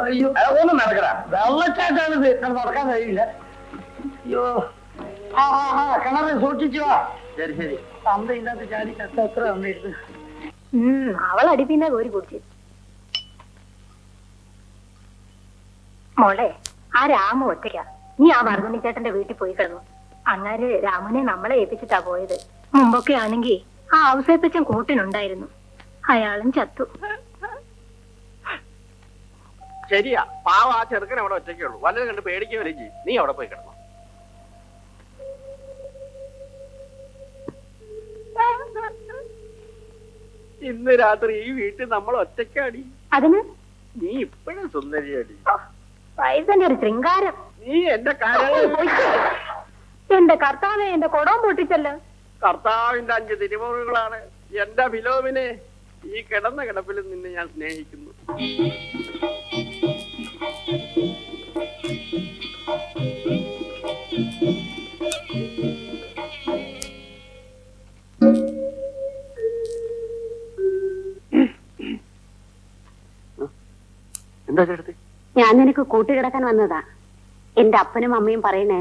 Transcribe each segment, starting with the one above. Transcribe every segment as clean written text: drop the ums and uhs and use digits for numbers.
അയ്യോ ഒന്നും നടക്കടാ, വെള്ളച്ചാട്ടാണിത്, നടക്കാൻ കഴിയില്ല. അയ്യോ കിണറ് സൂക്ഷിച്ചു വാ. ശരി ശരി. അമ്മ ഇല്ലാത്ത ചാടി ചത്ത എത്ര അമ്മയിരുന്നു. അവളടിപ്പിന്ന കോരി കുടിച്ചു. മോളെ, ആ രാമ ഒറ്റയ്ക്കാ. നീ ആ വർദ്ധനി ചേട്ടന്റെ വീട്ടിൽ പോയി കിടന്നു. അങ്ങാര് രാമനെ നമ്മളെ ഏൽപ്പിച്ചിട്ടാ പോയത്. മുമ്പൊക്കെ ആണെങ്കിൽ ആ ഔസേപ്പച്ചൻ കൂട്ടിനുണ്ടായിരുന്നു. അയാളും ചത്തു. ശരിയാ, പാവ ആ ചെറുക്കൻ അവിടെ ഒറ്റയ്ക്കുള്ളൂ. വല്ലതും കണ്ട് പേടിക്കുക വരെ ചെയ്യും. നീ അവിടെ പോയി കിടന്നു. ഇന്ന് രാത്രി ഈ വീട്ടിൽ നമ്മൾ ഒറ്റയ്ക്കാടി. അതിന് നീ ഇപ്പോഴും സുന്ദരിയാടി. വയസ്സന്റെ ഒരു ശൃംഗാരം. നീ എന്റെ കാര്യം. എന്റെ കർത്താവെ, എന്റെ കൊടവും പൊട്ടിച്ചല്ലോ. കർത്താവിന്റെ 5 തിരുമുറുകളാണ് എന്റെ ഫിലോമിനെ. ഈ കിടന്ന കിടപ്പിൽ നിന്നെ ഞാൻ സ്നേഹിക്കുന്നു. എന്താ ചേട്ടത്തി? ഞാൻ നിനക്ക് കൂട്ടുകിടക്കാൻ വന്നതാ. എന്റെ അപ്പനും അമ്മയും പറയണേ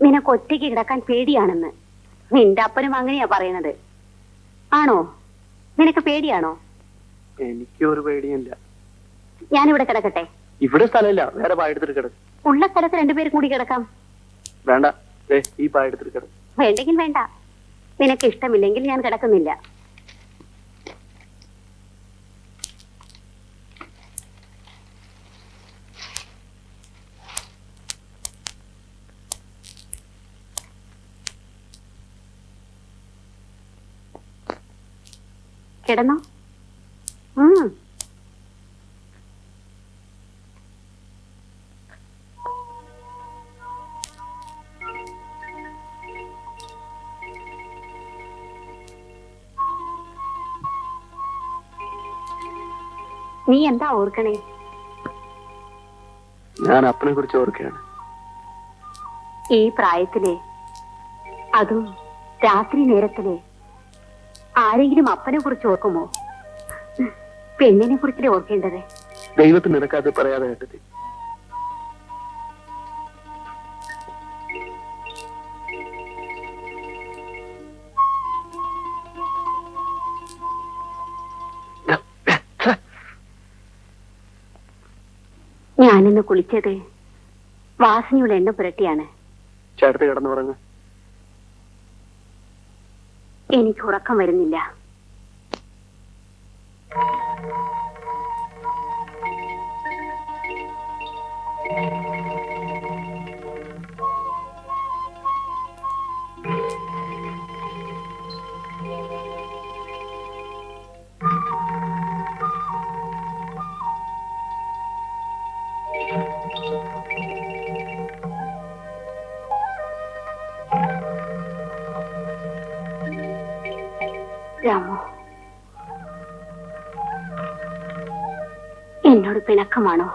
നിനക്ക് ഒറ്റയ്ക്ക് കിടക്കാൻ പേടിയാണെന്ന്. നിന്റെ അപ്പനും അങ്ങനെയാ പറയണത്. ആണോ? നിനക്ക് പേടിയാണോ? എനിക്കൊരു പേടിയില്ല. ഞാനിവിടെ കിടക്കട്ടെ? ഇവിടെ സ്ഥലമില്ല, വേറെ പായെടുത്തിട്ട് കിടക്കും. ഉള്ള സ്ഥലത്ത് 2 പേരും കൂടി കിടക്കാം. വേണ്ട, ഈ പായെടുത്തിട്ട് കിടക്കും. വേണ്ടെങ്കിൽ വേണ്ട. നിനക്ക് ഇഷ്ടമില്ലെങ്കിൽ ഞാൻ കിടക്കുന്നില്ല. കിടന്നോ? നീ എന്താ ഓർക്കണേ? ഞാൻ അപ്പനെ കുറിച്ച് ഓർക്കുകയാണ്. ഈ പ്രായത്തിലെ, അതും രാത്രി നേരത്തിലെ ആരെങ്കിലും അപ്പനെ കുറിച്ച് ഓർക്കുമോ? പെണ്ണിനെ കുറിച്ചല്ലേ ഓർക്കേണ്ടത്. ദൈവത്തിന് നിനക്കത് പറയാതെ കേട്ടത്. ഞാനിന്ന് കുളിച്ചത് വാസനയുള്ള എണ്ണ പുരട്ടിയാണ്. ചേട്ടത്ത് കിടന്നുറങ്ങ. എനിക്ക് ഉറക്കം വരുന്നില്ല. രാമു, എന്നോട് പിണക്കമാണോ?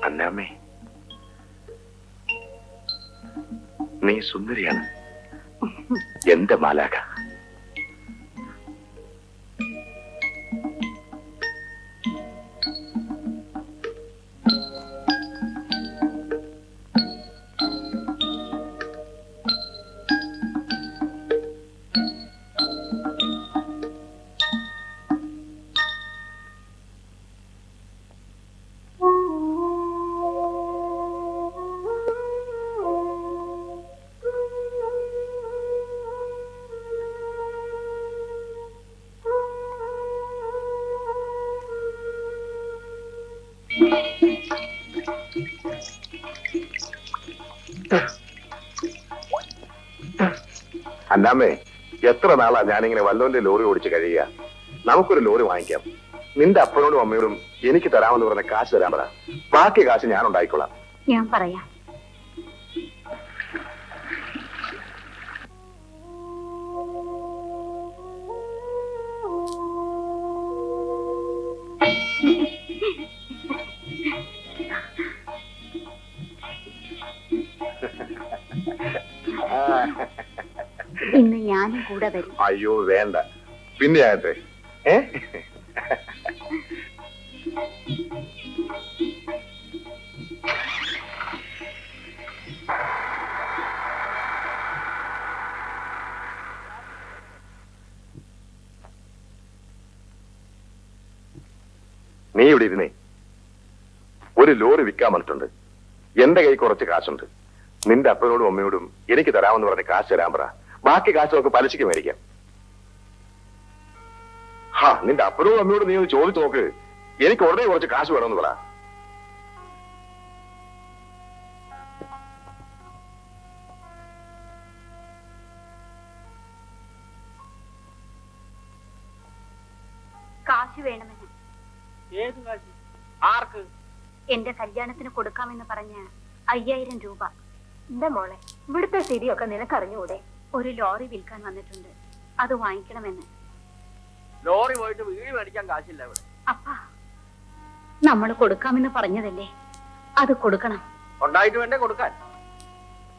അന്നമ്മേ, നീ സുന്ദരിയാണ്. എന്റെ മാലാക. അന്നാമ്മേ, എത്ര നാളാ ഞാനിങ്ങനെ വല്ലോന്റെ ലോറി ഓടിച്ച് കഴിയുക. നമുക്കൊരു ലോറി വാങ്ങിക്കാം. നിന്റെ അപ്പനോടും അമ്മയോടും എനിക്ക് തരാമെന്ന് പറഞ്ഞ കാശ് തരാൻ പറ. ബാക്കി കാശ് ഞാൻ ഉണ്ടായിക്കൊള്ളാം. ഞാൻ പറയാം. ഇന്ന് ഞാനും കൂടെ വരും. അയ്യോ വേണ്ട, പിന്നെ ആകട്ടെ. നീ ഇവിടെ ഇരുന്നേ. ഒരു ലോറി വിൽക്കാൻ വന്നിട്ടുണ്ട്. എന്റെ കൈ കുറച്ച് കാശുണ്ട്. നിന്റെ അപ്പനോടും അമ്മയോടും എനിക്ക് തരാമെന്ന് പറഞ്ഞ കാശ് തരാൻ പറ. ബാക്കി കാശ് നമുക്ക് പലിശയ്ക്ക് മേടിക്കാം. നിന്റെ അപ്പനോടും അമ്മയോടും നീ ഒന്ന് ചോദിച്ചു നോക്ക്. എനിക്ക് ഉടനെ കുറച്ച് കാശ് വേണമെന്ന് പറ. കാശ് വേണമെന്ന്. ഏത് കാശ്? ആർക്ക്? എന്റെ കല്യാണത്തിന് കൊടുക്കാമെന്ന് പറഞ്ഞ 5000 രൂപ. എന്താ മോളെ, ഇവിടുത്തെ സ്ഥിതിയൊക്കെ നിനക്കറിഞ്ഞൂടെ? ഒരു ലോറി വിൽക്കാൻ വന്നിട്ടുണ്ട്, അത് വാങ്ങിക്കണമെന്ന്. ലോറി പോയിട്ട് വീട് മേടിക്കാൻ കാശില്ല ഇവിടെ. അപ്പാ, നമ്മൾ കൊടുക്കാമെന്ന് പറഞ്ഞതല്ലേ, അത് കൊടുക്കണം. ഉണ്ടായിട്ട് വേണ്ടേ കൊടുക്കാൻ?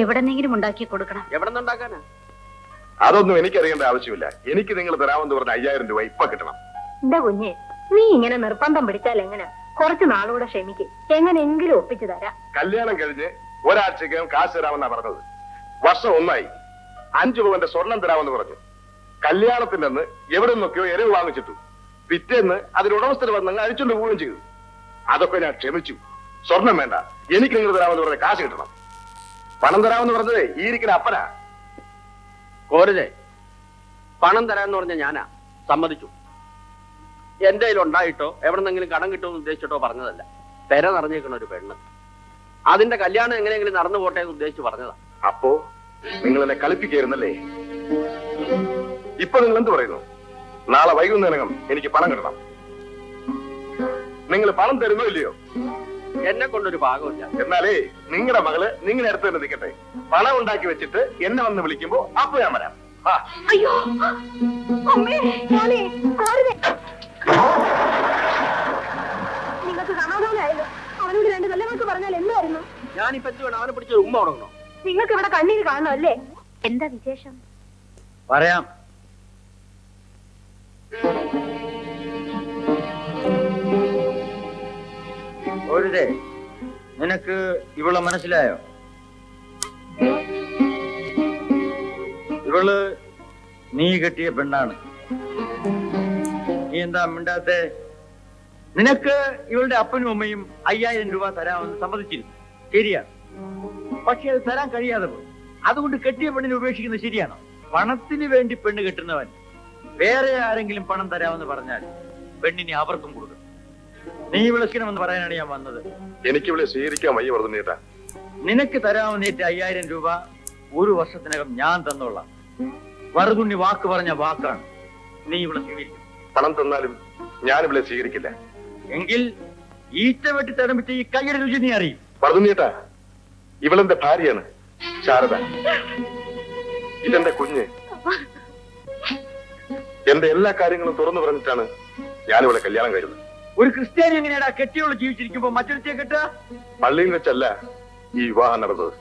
എവിടെന്നെങ്കിലും ഉണ്ടാക്കി കൊടുക്കണം. എവിടെ നിന്നുണ്ടാക്കാനാ? അതൊന്നും എനിക്കറിയേണ്ട ആവശ്യമില്ല. എനിക്ക് നിങ്ങൾ തരാമെന്ന് പറഞ്ഞ 5000 രൂപ ഇപ്പൊ കിട്ടണം. എന്താ കുഞ്ഞെ, നീ ഇങ്ങനെ നിർബന്ധം പിടിച്ചാൽ എങ്ങനെ? കുറച്ചു നാളുകൂടെ ക്ഷമിക്കും, എങ്ങനെയെങ്കിലും ഒപ്പിച്ചു തരാം. കല്യാണം കഴിഞ്ഞ് ഒരാഴ്ചക്കകം കാശ് തരാമെന്നാ പറഞ്ഞത്. വർഷം 1 ആയി. 5 പവന്റെ സ്വർണം തരാമെന്ന് പറഞ്ഞു. കല്യാണത്തിന്റെ അന്ന് എവിടെ നിന്നൊക്കെയോ എരവ് വാങ്ങിച്ചിട്ടു. പിറ്റേന്ന് അതിന് ഉടമസ്ഥര് വന്നങ്ങ് അഴിച്ചുകൊണ്ട് പോവുകയും ചെയ്തു. അതൊക്കെ ഞാൻ ക്ഷമിച്ചു. സ്വർണം വേണ്ട, എനിക്ക് നിങ്ങൾ തരാമെന്ന് പറഞ്ഞ കാശ് കിട്ടണം. പണം തരാമെന്ന് പറഞ്ഞതേ ഈ ഇരിക്കുന്ന അപ്പനാ. കോരുതേ, പണം തരാന്ന് പറഞ്ഞ ഞാനാ സമ്മതിച്ചു. എന്റെ കയ്യിൽ ഉണ്ടായിട്ടോ എവിടെന്നെങ്കിലും കടം കിട്ടുമെന്ന് ഉദ്ദേശിച്ചിട്ടോ പറഞ്ഞതല്ല. പെര നിറഞ്ഞേക്കണ ഒരു പെണ്ണ്, അതിന്റെ കല്യാണം എങ്ങനെയെങ്കിലും നടന്നു പോട്ടെ എന്ന് ഉദ്ദേശിച്ച് പറഞ്ഞതാ. അപ്പോ നിങ്ങൾ എന്നെ കളിപ്പിക്കായിരുന്നല്ലേ? ഇപ്പൊ നിങ്ങൾ എന്ത് പറയുന്നു? നാളെ വൈകുന്നേരം എനിക്ക് പണം കിട്ടണം. നിങ്ങൾ പണം തരുന്നോ ഇല്ലയോ? എന്നെ കൊണ്ടൊരു ഭാഗമില്ല. എന്നാലേ നിങ്ങളുടെ മകള് നിങ്ങളുടെ അടുത്ത് തന്നെ നിൽക്കട്ടെ. പണം ഉണ്ടാക്കി വെച്ചിട്ട് എന്നെ വന്ന് വിളിക്കുമ്പോ അപ്പൊ ഞാൻ വരാം. അയ്യോ അമ്മേ, മോനെ, നിങ്ങൾക്ക് സമാധാനമായല്ലോ. അവനോട് 2 നല്ല വാക്ക് പറഞ്ഞാൽ എന്തായിരുന്നു? ഞാനിപ്പോ എന്ത് വേണം? അവനെ പിടിച്ചൊരു ഉമ്മ കൊടുക്കണോ? നിങ്ങൾക്ക് ഇവിടെ കണ്ണീര് കാണണം അല്ലേ? എന്താ വിശേഷം? പറയാം. ഒരുതേ, നിനക്ക് ഇവളെ മനസ്സിലായോ? ഇവള് നീ കെട്ടിയ പെണ്ണാണ്. നീ എന്താ മിണ്ടാത്തെ? നിനക്ക് ഇവളുടെ അപ്പനും അമ്മയും 5000 രൂപ തരാമെന്ന് സമ്മതിച്ചിരുന്നു, ശരിയാണ്. പക്ഷെ അത് തരാൻ കഴിയാതെ പോയി. അതുകൊണ്ട് കെട്ടിയ പെണ്ണിനെ ഉപേക്ഷിക്കുന്നത് ശരിയാണോ? പണത്തിന് വേണ്ടി പെണ്ണ് കെട്ടുന്നവൻ വേറെ ആരെങ്കിലും പണം തരാമെന്ന് പറഞ്ഞാൽ പെണ്ണിനെ അവർക്കും കൊടുക്കും. നീ വിളിക്കണമെന്ന് പറയാനാണ് ഞാൻ വന്നത്. എനിക്ക് ഇവിടെ സ്വീകരിക്കാൻ വയ്യ വർദ്ധനേട്ടാ. നിനക്ക് തരാമെന്നേറ്റ 5000 രൂപ 1 വർഷത്തിനകം ഞാൻ തന്നോളാം. വറുതുണ്ണി വാക്ക് പറഞ്ഞ വാക്കാണ്. നീ ഇവിടെ സ്വീകരിക്കും. പണം തന്നാലും ഞാൻ ഇവിടെ സ്വീകരിക്കില്ല. എങ്കിൽ ഈറ്റ വെട്ടി തടമിട്ട് ഈ കൈയുടെ രുചി നീ അറിയും. വർദ്ധനേട്ടാ, ഇവളെന്റെ ഭാര്യയാണ് ശാരദ. ഇതെന്റെ കുഞ്ഞ്. എന്റെ എല്ലാ കാര്യങ്ങളും തുറന്നു പറഞ്ഞിട്ടാണ് ഞാനിവിടെ കല്യാണം കഴിയുന്നത്. ഒരു ക്രിസ്ത്യാനി എങ്ങനെയാടാ കെട്ടിയോള് ജീവിച്ചിരിക്കുമ്പോ മറ്റൊരുത്തിയെ കെട്ട? പള്ളിയിൽ വെച്ചല്ല ഈ വിവാഹം നടന്നത്.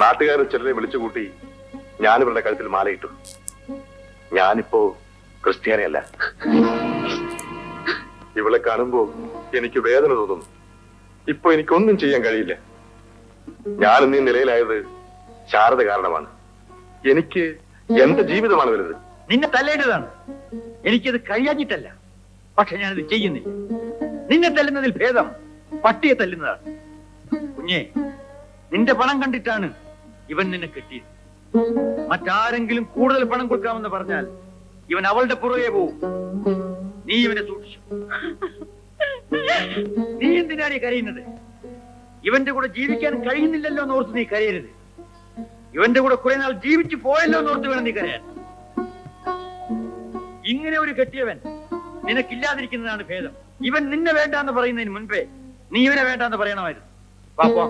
നാട്ടുകാരെ ചിലരെ വിളിച്ചുകൂട്ടി ഞാനിവരുടെ കഴുത്തിൽ മാലയിട്ടു. ഞാനിപ്പോ ക്രിസ്ത്യാനിയല്ല. ഇവളെ കാണുമ്പോ എനിക്ക് വേദന തോന്നുന്നു. ഇപ്പൊ എനിക്കൊന്നും ചെയ്യാൻ കഴിയില്ല. ഞാനിന്ന് ഈ നിലയിലായത് ശാരദ കാരണമാണ്. എനിക്ക് എന്റെ ജീവിതമാണ് വലുത്. നിന്നെ തല്ലേണ്ടതാണ്. എനിക്കത് കഴിയാഞ്ഞിട്ടല്ല, പക്ഷെ ഞാനത് ചെയ്യുന്നില്ല. നിന്നെ തല്ലുന്നതിൽ ഭേദം പട്ടിയെ തല്ലുന്നതാണ്. കുഞ്ഞെ, നിന്റെ പണം കണ്ടിട്ടാണ് ഇവൻ നിന്നെ കെട്ടിയത്. മറ്റാരെങ്കിലും കൂടുതൽ പണം കൊടുക്കാമെന്ന് പറഞ്ഞാൽ ഇവൻ അവളുടെ പുറകെ പോവും. നീ ഇവനെ സൂക്ഷിച്ചു. നീ എന്തിനാണ് ഈ കരയുന്നത്? ഇവന്റെ കൂടെ ജീവിക്കാൻ കഴിയുന്നില്ലല്ലോ എന്നോർത്ത് നീ കരയരുത്. ഇവന്റെ കൂടെ കുറെ നാൾ ജീവിച്ചു പോയല്ലോ എന്നോർത്ത് വേണം നീ കരയാൻ. ഇങ്ങനെ ഒരു കെട്ടിയവൻ നിനക്കില്ലാതിരിക്കുന്നതാണ് ഭേദം. ഇവൻ നിന്നെ വേണ്ടാന്ന് പറയുന്നതിന് മുൻപേ നീ ഇവനെ വേണ്ടാന്ന് പറയണമായിരുന്നു. പാപ്പോ